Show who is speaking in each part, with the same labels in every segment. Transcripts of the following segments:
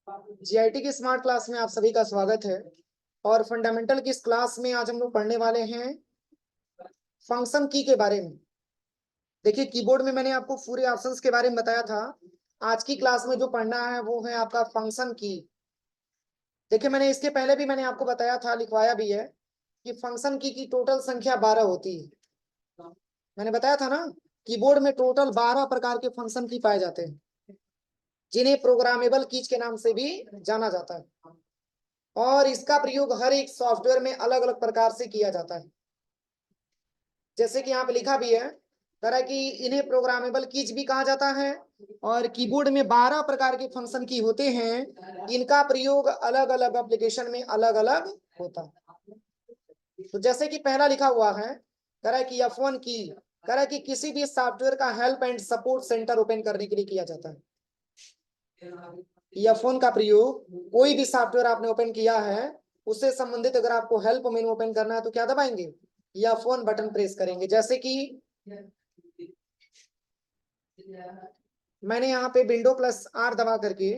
Speaker 1: GIT की smart class में आप सभी का स्वागत है। और फंडामेंटल की इस क्लास में आज हम लोग पढ़ने वाले हैं फंक्शन की के बारे में। देखिए, कीबोर्ड में मैंने आपको पूरे ऑप्शंस के बारे में बताया था। आज की क्लास में जो पढ़ना है वो है आपका फंक्शन की। देखिए, मैंने इसके पहले भी मैंने आपको बताया था, लिखवाया भी है कि फंक्शन की टोटल संख्या 12 होती है। मैंने बताया था ना, कीबोर्ड में टोटल 12 प्रकार के फंक्शन की पाए जाते हैं, जिन्हें प्रोग्रामेबल कीज के नाम से भी जाना जाता है। और इसका प्रयोग हर एक सॉफ्टवेयर में अलग अलग प्रकार से किया जाता है। जैसे कि यहाँ पे लिखा भी है, तरह की इन्हें प्रोग्रामेबल कीज भी कहा जाता है। और कीबोर्ड में 12 प्रकार के फंक्शन की होते हैं। इनका प्रयोग अलग अलग एप्लीकेशन में अलग अलग होता है। तो जैसे कि पहला लिखा हुआ है, तरह की F1 की, तरह की किसी भी सॉफ्टवेयर का help and support centre open करने के लिए किया जाता है। F1 का प्रयोग कोई भी सॉफ्टवेयर आपने ओपन किया है, उससे संबंधित अगर आपको हेल्प मेनू ओपन करना है तो क्या दबाएंगे? F1 बटन प्रेस करेंगे। जैसे कि मैंने यहाँ पे विंडो प्लस आर दबा करके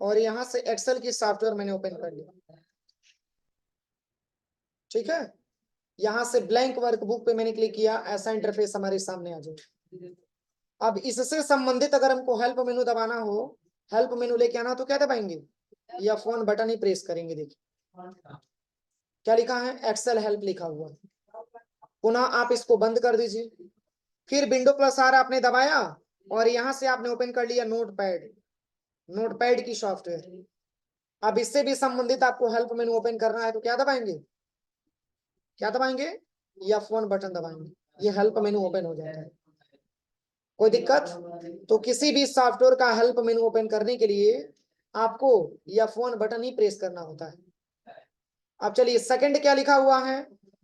Speaker 1: और यहाँ से एक्सेल की सॉफ्टवेयर मैंने ओपन कर लिया। ठीक है, यहाँ से ब्लैंक वर्कबुक पे मैंने क्लिक किया, ऐसा इंटरफेस हमारे सामने आ जाए। अब इससे संबंधित अगर हमको हेल्प मेनू दबाना हो, हेल्प मेनू लेके आना, तो क्या दबाएंगे? F1 बटन ही प्रेस करेंगे। देखिए क्या लिखा है, एक्सेल हेल्प लिखा हुआ। पुनः आप इसको बंद कर दीजिए। फिर विंडो प्लस आर आपने दबाया और यहाँ से आपने ओपन कर लिया नोटपैड, नोटपैड की सॉफ्टवेयर। अब इससे भी संबंधित आपको हेल्प मेनू ओपन करना है तो क्या दबाएंगे? क्या दबाएंगे? F1 बटन दबाएंगे, ये हेल्प मेनू ओपन हो जाता है। कोई दिक्कत? तो किसी भी सॉफ्टवेयर का हेल्प मेनू ओपन करने के लिए आपको F1 बटन ही प्रेस करना होता है। अब चलिए, सेकंड क्या लिखा हुआ है?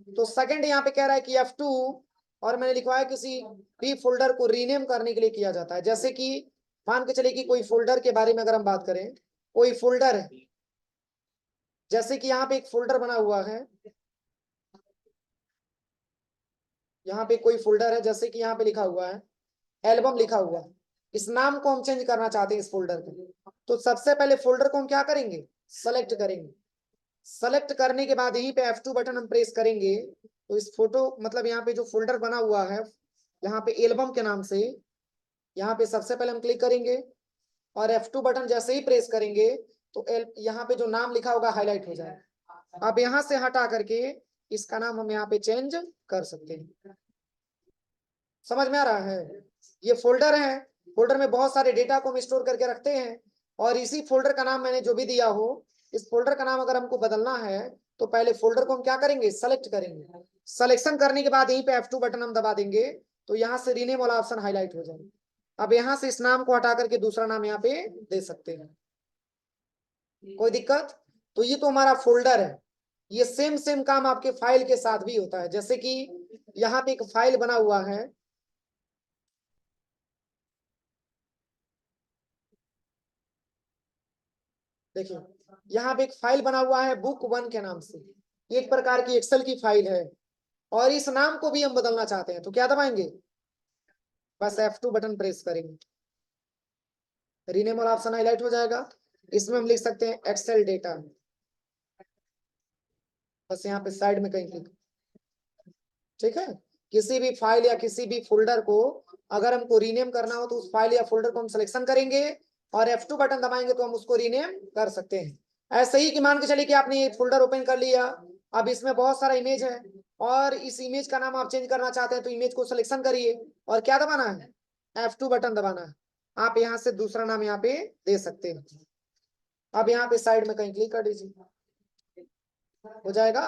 Speaker 1: तो सेकंड यहाँ पे कह रहा है कि F2, और मैंने लिखवाया किसी भी फोल्डर को रीनेम करने के लिए किया जाता है। जैसे कि मान के चलिए कि कोई फोल्डर के बारे में अगर हम बात करें, कोई फोल्डर है, जैसे कि यहाँ पे एक फोल्डर बना हुआ है, यहाँ पे कोई फोल्डर है, जैसे कि यहाँ पे लिखा हुआ है एल्बम लिखा हुआ है। इस नाम को हम चेंज करना चाहते हैं इस फोल्डर को, तो सबसे पहले फोल्डर को हम क्या करेंगे? सेलेक्ट करेंगे। सेलेक्ट करने के बाद यहीं पे F2 बटन हम प्रेस करेंगे तो इस फोटो मतलब यहाँ पे जो फोल्डर बना हुआ है, यहाँ पे एल्बम के नाम से, यहाँ पे सबसे पहले हम क्लिक करेंगे और F2 बटन जैसे ही प्रेस करेंगे तो यहाँ पे जो नाम लिखा होगा हाईलाइट हो जाएगा। अब यहाँ से हटा करके इसका नाम हम यहाँ पे चेंज कर सकते हैं। समझ में आ रहा है? ये फोल्डर है, फोल्डर में बहुत सारे डेटा को हम स्टोर करके रखते हैं और इसी फोल्डर का नाम मैंने जो भी दिया हो, इस फोल्डर का नाम अगर हमको बदलना है तो पहले फोल्डर को हम क्या करेंगे? सेलेक्ट करेंगे। सिलेक्शन करने के बाद यहीं पे F2 बटन हम दबा देंगे तो यहाँ से रीनेम वाला ऑप्शन हाईलाइट हो जाएगा। अब यहाँ से इस नाम को हटा करके दूसरा नाम यहाँ पे दे सकते हैं। कोई दिक्कत? तो ये तो हमारा फोल्डर है। ये सेम सेम काम आपके फाइल के साथ भी होता है। जैसे कि यहाँ पे एक फाइल बना हुआ है, देखिए यहाँ पे एक फाइल बना हुआ है बुक 1 के नाम से, एक प्रकार की एक्सेल की फाइल है और इस नाम को भी हम बदलना चाहते हैं तो क्या दबाएंगे? बस F2 बटन प्रेस करेंगे, रीनेम वाला ऑप्शन हाईलाइट हो जाएगा। इसमें हम लिख सकते हैं एक्सेल डेटा, बस यहाँ पे साइड में कहीं क्लिक। ठीक है, किसी भी फाइल या किसी भी फोल्डर को अगर हमको रीनेम करना हो तो उस फाइल या फोल्डर को हम सिलेक्शन करेंगे और F2 बटन दबाएंगे तो हम उसको रीनेम कर सकते हैं। ऐसे ही कि मान के चलिए कि आपने एक फोल्डर ओपन कर लिया, अब इसमें बहुत सारा इमेज है और इस इमेज का नाम आप चेंज करना चाहते हैं तो इमेज को सिलेक्शन करिए और क्या दबाना है? F2 बटन दबाना है। आप यहाँ से दूसरा नाम यहाँ पे दे सकते हैं। अब यहाँ पे साइड में कहीं क्लिक कर दीजिए, हो जाएगा।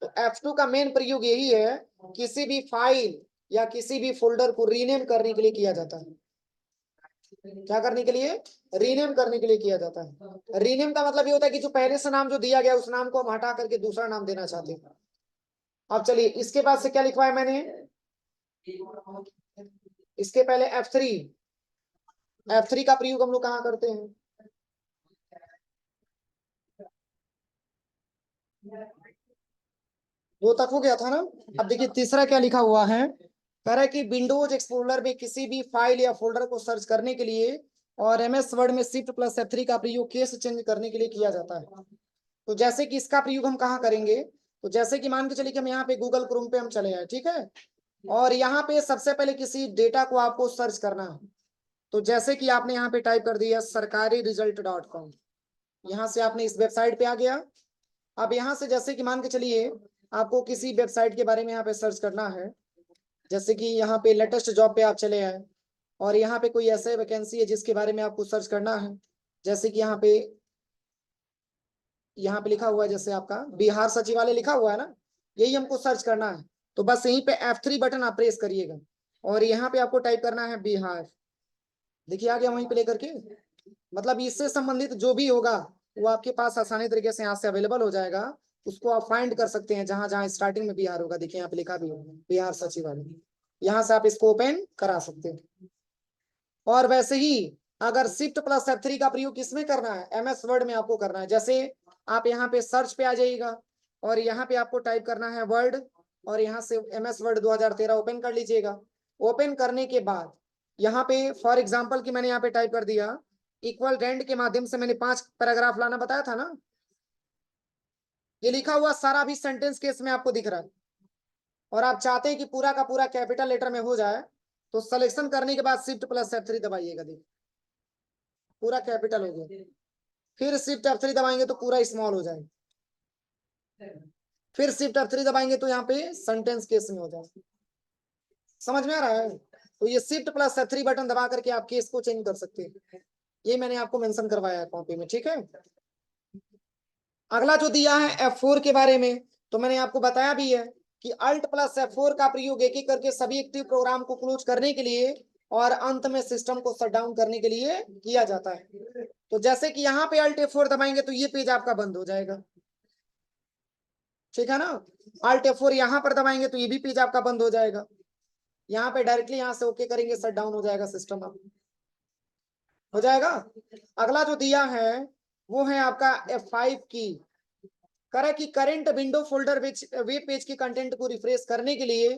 Speaker 1: तो F2 का मेन प्रयोग यही है, किसी भी फाइल या किसी भी फोल्डर को रीनेम करने के लिए किया जाता है। क्या करने के लिए? रीनेम करने के लिए किया जाता है। रीनेम का मतलब ये होता है कि जो पहले से नाम जो दिया गया उस नाम को हम हटा करके दूसरा नाम देना चाहते हैं। अब चलिए, इसके बाद से क्या लिखवाया मैंने? इसके पहले F3, F3 का प्रयोग हम लोग कहाँ करते हैं? दो तक हो गया था ना। अब देखिए तीसरा क्या लिखा हुआ है, कह रहा है कि विंडोज एक्सप्लोरर में किसी भी फाइल या फोल्डर को सर्च करने के लिए और MS वर्ड में Shift+F3 का प्रयोग केस चेंज करने के लिए किया जाता है। तो जैसे कि इसका प्रयोग हम कहाँ करेंगे, तो जैसे कि मान के चलिए कि हम यहाँ पे गूगल क्रोम पे हम चले आए, ठीक है, और यहाँ पे सबसे पहले किसी डेटा को आपको सर्च करना है। तो जैसे कि आपने यहाँ पे टाइप कर दिया sarkariresult.com, यहाँ से आपने इस वेबसाइट पे आ गया। अब यहाँ से जैसे कि मान के चलिए आपको किसी वेबसाइट के बारे में यहाँ पे सर्च करना है, जैसे कि यहाँ पे लेटेस्ट जॉब पे आप चले आए और यहाँ पे कोई ऐसे वैकेंसी है जिसके बारे में आपको सर्च करना है, जैसे कि यहाँ पे लिखा हुआ है, जैसे आपका बिहार सचिवालय लिखा हुआ है ना, यही हमको सर्च करना है। तो बस यहीं पे F3 बटन आप प्रेस करिएगा और यहाँ पे आपको टाइप करना है बिहार। देखिए आ गया वहीं पे लेकर के, मतलब इससे संबंधित जो भी होगा वो आपके पास आसानी तरीके से यहाँ से अवेलेबल हो जाएगा, उसको आप फाइंड कर सकते हैं जहां जहां स्टार्टिंग में बिहार होगा। देखिए यहाँ पे लिखा भी होगा बिहार सचिवालय, यहाँ से आप इसको ओपन करा सकते हैं। और वैसे ही अगर Shift+F3 का प्रयोग किसमें करना है, MS वर्ड में आपको करना है। जैसे आप यहाँ पे सर्च पे आ जाइएगा और यहाँ पे आपको टाइप करना है वर्ड और यहाँ से MS वर्ड 2013 ओपन कर लीजिएगा। ओपन करने के बाद यहाँ पे फॉर एग्जाम्पल की मैंने यहाँ पे टाइप कर दिया इक्वल रेंड के माध्यम से मैंने 5 पैराग्राफ लाना बताया था ना, ये लिखा हुआ सारा भी सेंटेंस केस में आपको दिख रहा है और आप चाहते हैं कि पूरा का पूरा कैपिटल लेटर में हो जाए, तो सिलेक्शन करने के बाद Shift+F3 दबाइएगा। देखिए पूरा कैपिटल हो गया, फिर Shift+F3 दबाएंगे तो पूरा स्मॉल हो जाएगा, फिर Shift+F3 दबाएंगे तो यहाँ पे सेंटेंस केस में हो जाएगा। समझ में आ रहा है? तो ये Shift+F3 बटन दबा करके आप केस को चेंज कर सकते हैं, ये मैंने आपको मेंशन करवाया है कॉपी में, ठीक है। अगला जो दिया है F4 के बारे में, तो मैंने आपको बताया भी है कि Alt+F4 का प्रयोग एक एक करके सभी एक्टिव प्रोग्राम को क्लोज करने के लिए और अंत में सिस्टम को शट डाउन करने के लिए किया जाता है। तो जैसे कि यहाँ पे Alt+F4 दबाएंगे तो ये पेज आपका बंद हो जाएगा, ठीक है ना। Alt+F4 यहाँ पर दबाएंगे तो ये भी पेज आपका बंद हो जाएगा। यहाँ पे डायरेक्टली यहाँ से ओके करेंगे, शट डाउन हो जाएगा सिस्टम, आप हो जाएगा। अगला जो दिया है वो है आपका F5 की, करे कि current window folder web page के कंटेंट को रिफ्रेश करने के लिए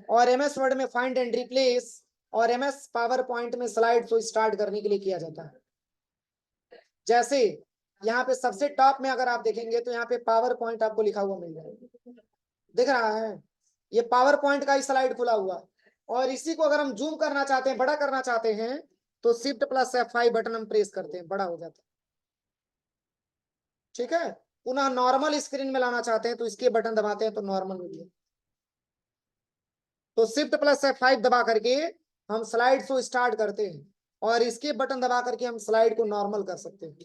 Speaker 1: और MS वर्ड में फाइंड एंड रिप्लेस और MS पावर पॉइंट में स्लाइड शो स्टार्ट करने के लिए किया जाता है। जैसे यहाँ पे सबसे टॉप में अगर आप देखेंगे तो यहाँ पे पावर पॉइंट आपको लिखा हुआ मिल जाएगा, दिख रहा है, ये पावर पॉइंट का ही स्लाइड खुला हुआ। और इसी को अगर हम जूम करना चाहते हैं, बड़ा करना चाहते हैं, तो Shift+F5 बटन हम प्रेस करते हैं, बड़ा हो जाता है, ठीक है। पुनः नॉर्मल स्क्रीन में लाना चाहते हैं तो इसके बटन दबाते हैं तो नॉर्मल हो गया। तो Shift+F5 दबा करके हम स्लाइड शो स्टार्ट करते हैं और इसके बटन दबा करके हम स्लाइड को नॉर्मल कर सकते हैं,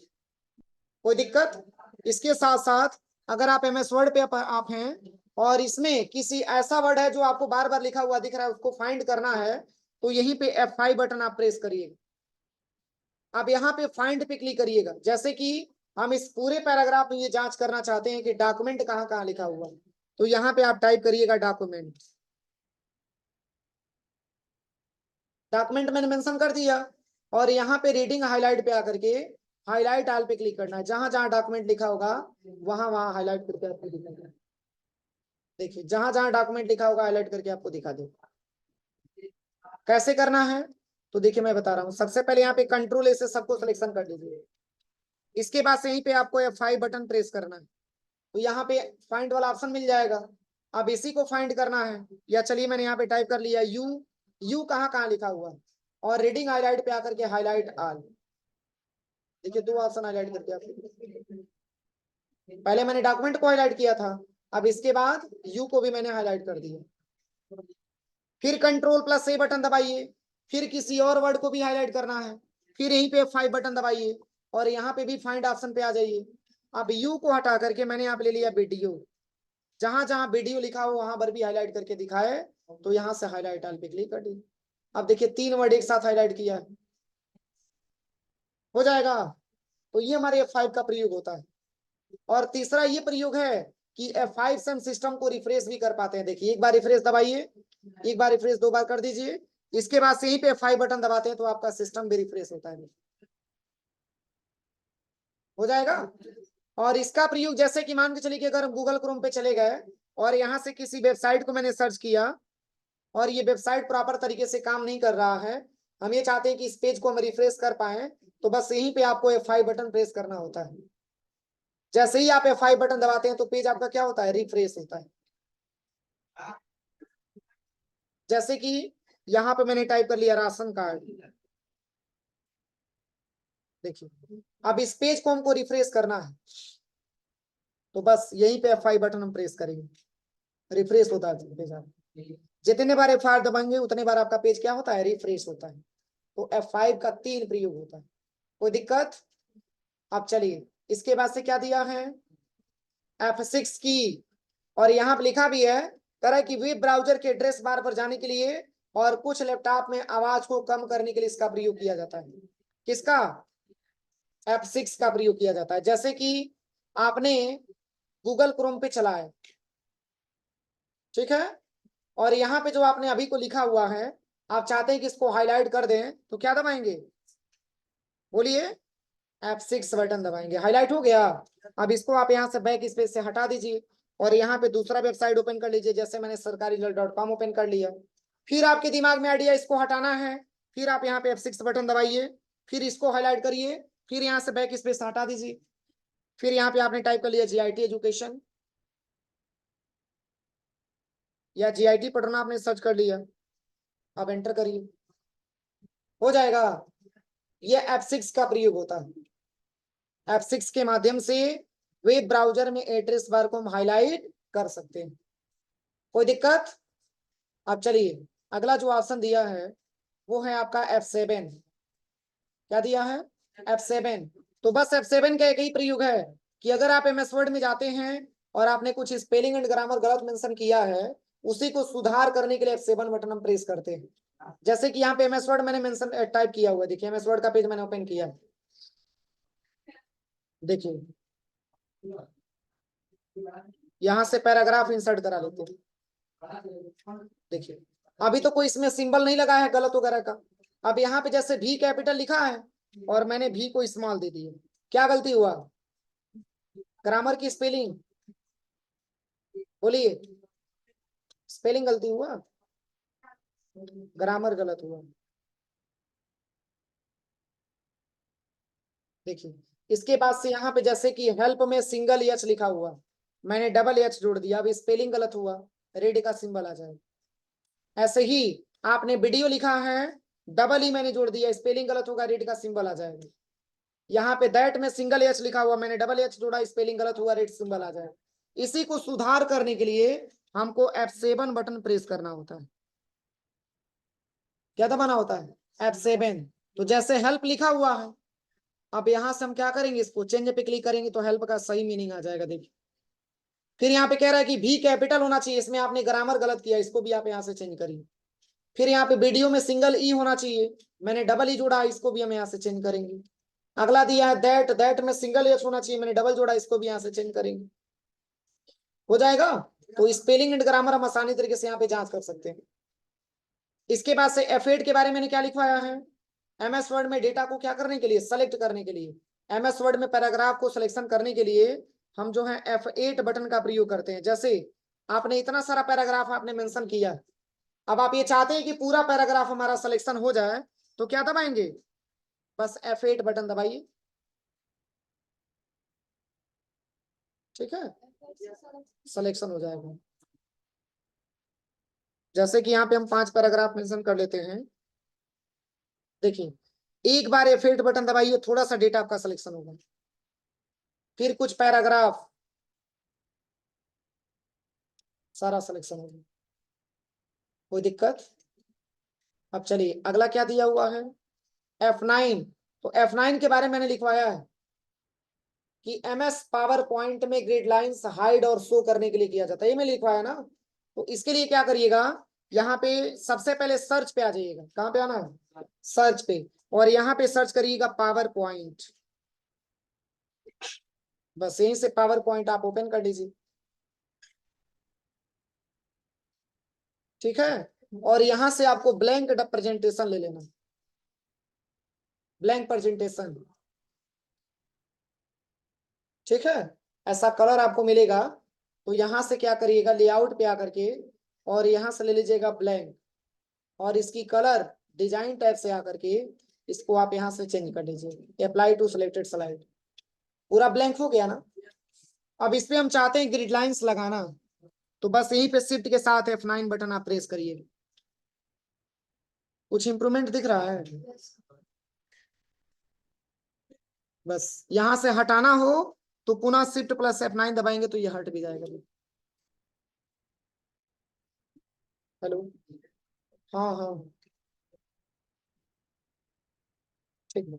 Speaker 1: कोई दिक्कत। इसके साथ साथ अगर आप MS वर्ड पे आप हैं और इसमें किसी ऐसा वर्ड है जो आपको बार बार लिखा हुआ दिख रहा है, उसको फाइंड करना है, तो यहीं पे F5 बटन आप प्रेस करिएगा। अब यहाँ पे फाइंड पे क्लिक करिएगा। जैसे कि हम इस पूरे पैराग्राफ में ये जांच करना चाहते हैं कि डॉक्यूमेंट कहाँ कहाँ लिखा हुआ है, तो यहाँ पे आप टाइप करिएगा डॉक्यूमेंट। डॉक्यूमेंट मैंने मेंशन कर दिया और यहाँ पे रीडिंग हाईलाइट पे आकर के हाईलाइट ऑल पे क्लिक करना है, जहां जहां डॉक्यूमेंट लिखा होगा वहां वहां हाईलाइट करके आपको दिखाना है। देखिए जहां जहां डॉक्यूमेंट लिखा होगा हाईलाइट करके आपको दिखा दे। कैसे करना है तो देखिए मैं बता रहा हूँ। सबसे पहले यहाँ पे कंट्रोल ए से सबको सिलेक्शन कर लीजिए, इसके बाद से यहीं पे आपको F5 बटन प्रेस करना है, तो यहाँ पे फाइंड वाला ऑप्शन मिल जाएगा। अब इसी को फाइंड करना है, या चलिए मैंने यहाँ पे टाइप कर लिया यू कहाँ कहाँ लिखा हुआ है और रीडिंग हाईलाइट पे आकर के हाईलाइट ऑल। देखिए 2 ऑप्शन हाईलाइट करके आपको, पहले मैंने डॉक्यूमेंट को हाईलाइट किया था, अब इसके बाद यू को भी मैंने हाईलाइट कर दिया। फिर Ctrl+A बटन दबाइए, फिर किसी और वर्ड को भी हाईलाइट करना है, फिर यहीं पे F5 बटन दबाइए और यहाँ पे भी फाइंड ऑप्शन पे आ जाइए। अब यू को हटा करके मैंने यहाँ पे ले लिया वीडियो, जहां जहां वीडियो लिखा हो वहां पर भी हाईलाइट करके दिखाए, तो यहाँ से हाईलाइट ऑल पे क्लिक कर दी। अब देखिए 3 वर्ड एक साथ हाईलाइट किया है, हो जाएगा। तो ये हमारे F5 का प्रयोग होता है। और तीसरा ये प्रयोग है कि F5 से हम सिस्टम को रिफ्रेश भी कर पाते हैं। देखिए एक बार रिफ्रेश दबाइए, एक बार रिफ्रेश 2 बार कर दीजिए, इसके बाद से यहीं पे F5 बटन दबाते हैं तो आपका सिस्टम भी रिफ्रेश होता है, हो जाएगा। और इसका प्रयोग जैसे कि मान के चलिए कि अगर हम गूगल क्रोम पे चले गए और यहाँ से किसी वेबसाइट को मैंने सर्च किया, और ये वेबसाइट प्रॉपर तरीके से काम नहीं कर रहा है, हम ये चाहते हैं कि इस पेज को हम रिफ्रेश कर पाए, तो बस यहीं पे आपको F5 बटन प्रेस करना होता है। जैसे ही आप F5 बटन दबाते हैं तो पेज आपका क्या होता है, रिफ्रेश होता है। जैसे कि यहाँ पे मैंने टाइप कर लिया राशन कार्ड, देखिए अब इस पेज को हमको रिफ्रेश करना है, तो बस यहीं पे F5 बटन हम प्रेस करेंगे, रिफ्रेश होता है पेज। आप जितने बार F5 दबाएंगे उतने बार आपका पेज क्या होता है, रिफ्रेश होता है। तो F5 का 3 प्रयोग होता है। कोई दिक्कत? अब चलिए इसके बाद से क्या दिया है, F6 की, और यहाँ पे लिखा भी है कह रहा है कि वेब ब्राउजर के एड्रेस बार पर जाने के लिए और कुछ लैपटॉप में आवाज को कम करने के लिए इसका प्रयोग किया जाता है। किसका? F6 का प्रयोग किया जाता है। जैसे कि आपने गूगल क्रोम पे चला है, ठीक है, और यहाँ पे जो आपने अभी को लिखा हुआ है, आप चाहते हैं कि इसको हाईलाइट कर दें, तो क्या दबाएंगे, बोलिए? F6 बटन दबाएंगे, हाईलाइट हो गया। अब इसको आप यहाँ से बैक स्पेस से हटा दीजिए और यहाँ पे दूसरा वेबसाइट ओपन कर लीजिए, जैसे मैंने sarkarilal.com ओपन कर लिया। फिर आपके दिमाग में आइडिया इसको हटाना है, फिर आप यहाँ पे F6 बटन दबाइए, फिर इसको हाईलाइट करिए, फिर यहाँ से बैक स्पेस हटा दीजिए, फिर यहाँ पे आपने टाइप कर लिया GIT एजुकेशन या GIT पढ़ना आपने सर्च कर लिया, अब एंटर करिए, हो जाएगा। ये F6 का प्रयोग होता है। F6 के माध्यम से वेब ब्राउजर में एड्रेस बार को हम हाईलाइट कर सकते हैं। कोई दिक्कत? अब चलिए अगला जो ऑप्शन दिया है वो है आपका F7। क्या दिया है? F7। तो बस F7 का एक ही प्रयोग है कि अगर आप MS वर्ड में जाते हैं और आपने कुछ स्पेलिंग एंड ग्रामर गलत मेंशन किया है, उसी को सुधार करने के लिए F7 बटन हम प्रेस करते हैं। जैसे कि यहाँ पे MS वर्ड मैंने मेंशन टाइप किया हुआ है, देखिए MS वर्ड का पेज मैंने ओपन किया, देखिए यहाँ से पैराग्राफ इंसर्ट करा लेते हैं। देखिए अभी तो कोई इसमें सिंबल नहीं लगा है गलत वगैरह का। अब यहाँ पे जैसे भी कैपिटल लिखा है और मैंने भी को स्मॉल दे दिया, क्या गलती हुआ? ग्रामर की स्पेलिंग, बोलिए, स्पेलिंग गलती हुआ, ग्रामर गलत हुआ। देखिए इसके बाद से यहाँ पे जैसे कि हेल्प में सिंगल एच लिखा हुआ, मैंने डबल एच जोड़ दिया, अब स्पेलिंग गलत हुआ, रेड का सिंबल आ जाएगा। ऐसे ही आपने वीडियो लिखा है, डबल ही मैंने जोड़ दिया, स्पेलिंग गलत होगा, रेड का सिंबल आ जाएगा। यहाँ पे दैट में सिंगल एच लिखा हुआ, मैंने डबल एच जोड़ा, स्पेलिंग गलत हुआ, रेड सिंबल आ जाएगा। इसी को सुधार करने के लिए हमको F7 बटन प्रेस करना होता है। क्या दबाना होता है? F7। तो जैसे हेल्प लिखा हुआ है, अब यहां से हम क्या करेंगे, इसको चेंज पे क्लिक करेंगे तो हेल्प का सही मीनिंग आ जाएगा। देखिए फिर यहाँ पे कह रहा है कि भी कैपिटल होना चाहिए, इसमें आपने ग्रामर गलत किया, इसको भी आप यहाँ से चेंज करिए। फिर यहाँ पे वीडियो में सिंगल ई होना चाहिए, मैंने डबल ई जोड़ा, इसको भी हम यहाँ से चेंज करेंगे। अगला दिया है दैट, दैट में सिंगल एच होना चाहिए, मैंने डबल जोड़ा, इसको भी यहाँ से चेंज करेंगे, हो जाएगा। तो स्पेलिंग एंड ग्रामर हम आसानी तरीके से यहाँ पे जांच कर सकते हैं। इसके बाद से F8 के बारे में क्या लिखवाया है, MS वर्ड में डेटा को क्या करने के लिए, सेलेक्ट करने के लिए, MS वर्ड में पैराग्राफ को सिलेक्शन करने के लिए हम जो है F8 बटन का प्रयोग करते हैं। जैसे आपने इतना सारा पैराग्राफ आपने मेंशन किया, अब आप ये चाहते हैं कि पूरा पैराग्राफ हमारा सिलेक्शन हो जाए, तो क्या दबाएंगे, बस F8 बटन दबाइए, ठीक है, सिलेक्शन हो जाएगा। जैसे कि यहाँ पे हम 5 पैराग्राफ मेंशन कर लेते हैं, देखिए एक बार F8 बटन दबाइए, थोड़ा सा डेटा आपका सिलेक्शन होगा, फिर कुछ पैराग्राफ, सारा सिलेक्शन होगा, कोई दिक्कत? अब चलिए अगला क्या दिया हुआ है, F9। तो F9 के बारे में मैंने लिखवाया है कि MS पावर पॉइंट में ग्रिड लाइंस हाइड और शो करने के लिए किया जाता है, ये मैंने लिखवाया ना। तो इसके लिए क्या करिएगा, यहाँ पे सबसे पहले सर्च पे आ जाइएगा, कहाँ पे आना है, सर्च पे, और यहाँ पे सर्च करिएगा पावर पॉइंट, बस यहीं से पावर पॉइंट आप ओपन कर लीजिए, ठीक है। और यहाँ से आपको ब्लैंक प्रेजेंटेशन ले लेना, ब्लैंक प्रेजेंटेशन, ठीक है, ऐसा कलर आपको मिलेगा। तो यहाँ से क्या करिएगा, लेआउट पे आकर के और यहाँ से ले लीजिएगा ब्लैंक, और इसकी कलर डिजाइन टाइप से आकर के इसको आप यहाँ से चेंज कर लीजिए, अप्लाई टू सिलेक्टेड स्लाइड। पूरा ब्लैंक हो गया ना। अब इस पे हम चाहते हैं ग्रिड लाइंस लगाना, तो बस यहीं पे शिफ्ट के साथ F9 बटन आप प्रेस करिए। कुछ इंप्रूवमेंट दिख रहा है? बस यहां से हटाना हो तो पुनः शिफ्ट प्लस F9 दबाएंगे तो ये हट भी जाएगा। हेलो, हाँ हाँ ठीक है।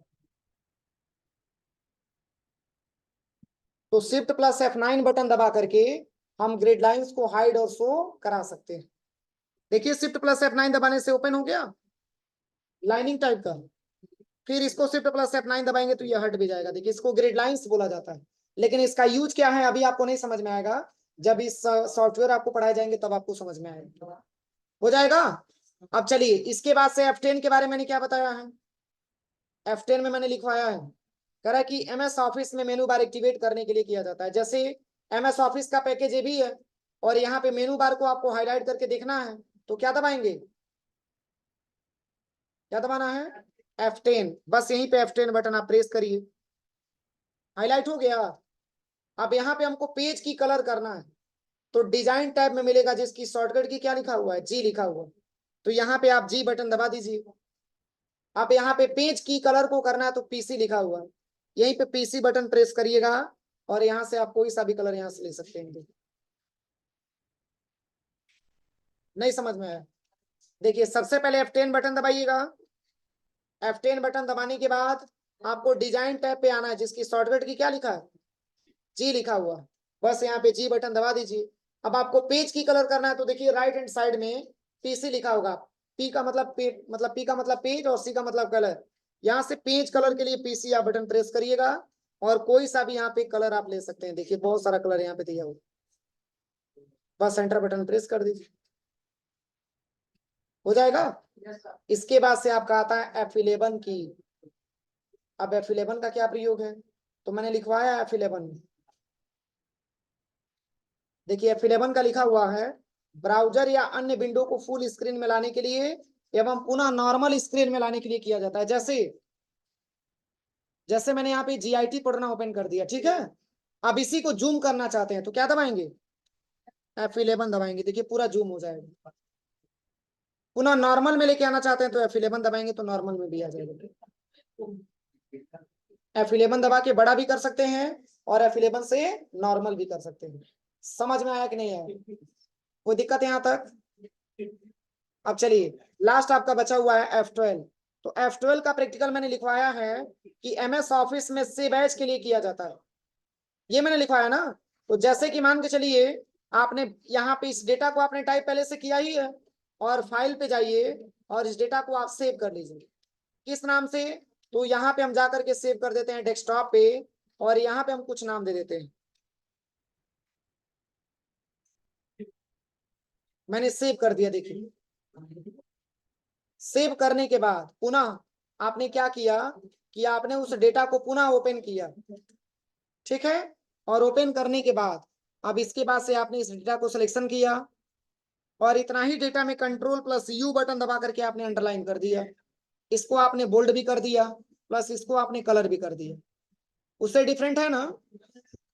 Speaker 1: तो शिफ्ट प्लस F9 बटन दबा करके हम ग्रिड लाइंस को हाइड और शो करा सकते हैं। देखिए शिफ्ट प्लस F9 दबाने से ओपन हो गया लाइनिंग टाइप का। फिर इसको शिफ्ट प्लस F9 दबाएंगे तो ये हट भी जाएगा। देखिए इसको ग्रिड लाइंस बोला जाता है, लेकिन इसका यूज क्या है अभी आपको नहीं समझ में आएगा। जब इस सॉफ्टवेयर आपको पढ़ाए जाएंगे तब आपको समझ में आएगा। हो जाएगा। अब चलिए इसके बाद से F10 के बारे में मैंने क्या बताया है, F10 में मैंने लिखवाया है, कह रहा है कि MS ऑफिस में मेनू बार एक्टिवेट करने के लिए किया जाता है। जैसे MS ऑफिस का पैकेज ये भी है, और यहाँ पे मेनू बार को आपको हाईलाइट करके देखना है, तो क्या दबाएंगे, क्या दबाना है, F10। बस यहीं पे F10 बटन आप प्रेस करिए, हाईलाइट हो गया। अब यहाँ पे हमको पेज की कलर करना है, तो डिजाइन टैब में मिलेगा जिसकी शॉर्टकट की क्या लिखा हुआ है, जी लिखा हुआ है। तो यहाँ पे आप जी बटन दबा दीजिए। आप यहाँ पे पेज की कलर को करना है तो PC लिखा हुआ है, यहीं पे PC बटन प्रेस करिएगा, और यहाँ से आप कोई सा भी कलर यहाँ से ले सकते हैं। नहीं समझ में आया? देखिए सबसे पहले F10 बटन दबाइएगा। F10 बटन दबाने के बाद आपको डिजाइन टैब पे आना है जिसकी शॉर्टकट की क्या लिखा है, जी लिखा हुआ। बस यहाँ पे जी बटन दबा दीजिए। अब आपको पेज की कलर करना है, तो देखिए राइट हैंड साइड में PC लिखा होगा। पी का मतलब पी का मतलब पेज, और सी का मतलब कलर। यहाँ से पेज कलर के लिए PC आप बटन प्रेस करिएगा, और कोई सा भी यहाँ पे कलर आप ले सकते हैं। देखिए बहुत सारा कलर यहाँ पे दिया हुआ, बस सेंटर बटन प्रेस कर दीजिए, हो जाएगा। इसके बाद से आपका आता है F11 की। अब F11 का क्या प्रयोग है, तो मैंने लिखवाया है F11। देखिए F11 का लिखा हुआ है, ब्राउजर या अन्य विंडो को फुल स्क्रीन में लाने के लिए एवं पुनः नॉर्मल स्क्रीन में लाने के लिए किया जाता है। जैसे जैसे मैंने यहाँ पे GIT पढ़ना ओपन कर दिया, ठीक है। अब इसी को जूम करना चाहते हैं तो क्या दबाएंगे, F11 दबाएंगे। देखिए पूरा जूम हो जाएगा। पुनः नॉर्मल में लेके आना चाहते हैं तो F11 दबाएंगे तो नॉर्मल में भी आ जाएगा। F11 दबा के बड़ा भी कर सकते हैं, और F11 से नॉर्मल भी कर सकते हैं। समझ में आया कि नहीं आया, कोई दिक्कत है यहाँ तक? अब चलिए लास्ट आपका बचा हुआ है F12। तो F12 का प्रैक्टिकल मैंने लिखवाया है कि MS ऑफिस में सेव एज के लिए किया जाता है, ये मैंने लिखवाया ना। तो जैसे कि मान के चलिए आपने यहाँ पे इस डेटा को आपने टाइप पहले से किया ही है, और फाइल पे जाइए और इस डेटा को आप सेव कर लीजिए। किस नाम से, तो यहाँ पे हम जाकर के सेव कर देते हैं डेस्कटॉप पे, और यहाँ पे हम कुछ नाम दे देते हैं। मैंने सेव कर दिया। देखिए सेव करने के बाद पुनः आपने क्या किया कि आपने उस डेटा को पुनः ओपन किया, ठीक है। और ओपन करने के बाद अब इसके बाद से आपने इस डेटा को सिलेक्शन किया, और इतना ही डेटा में Ctrl+U बटन दबा करके आपने अंडरलाइन कर दिया, इसको आपने बोल्ड भी कर दिया, प्लस इसको आपने कलर भी कर दिया। उससे डिफरेंट है ना।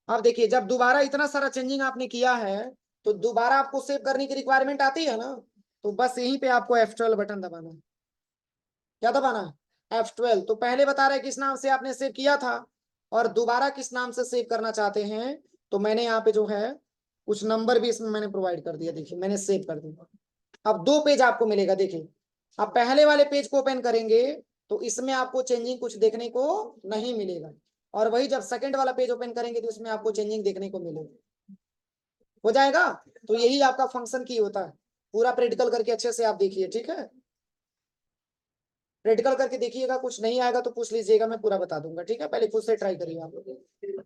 Speaker 1: अब देखिए जब दोबारा इतना सारा चेंजिंग आपने किया है तो दोबारा आपको सेव करने की रिक्वायरमेंट आती है ना, तो बस यहीं पे आपको F12 बटन दबाना है। क्या दबाना है, F12। तो पहले बता रहे किस नाम से आपने सेव किया था, और दोबारा किस नाम से सेव करना चाहते हैं। तो मैंने यहाँ पे जो है कुछ नंबर भी इसमें मैंने प्रोवाइड कर दिया। देखिए मैंने सेव कर दिया। अब 2 पेज आपको मिलेगा। देखिए आप पहले वाले पेज को ओपन करेंगे तो इसमें आपको चेंजिंग कुछ देखने को नहीं मिलेगा, और वही जब सेकंड वाला पेज ओपन करेंगे तो इसमें आपको चेंजिंग देखने को मिलेगा। हो जाएगा। तो यही आपका फंक्शन की होता है। पूरा प्रैक्टिकल करके अच्छे से आप देखिए, ठीक है। प्रैक्टिकल करके देखिएगा, कुछ नहीं आएगा तो पूछ लीजिएगा, मैं पूरा बता दूंगा, ठीक है। पहले खुद से ट्राई करिए आप लोग।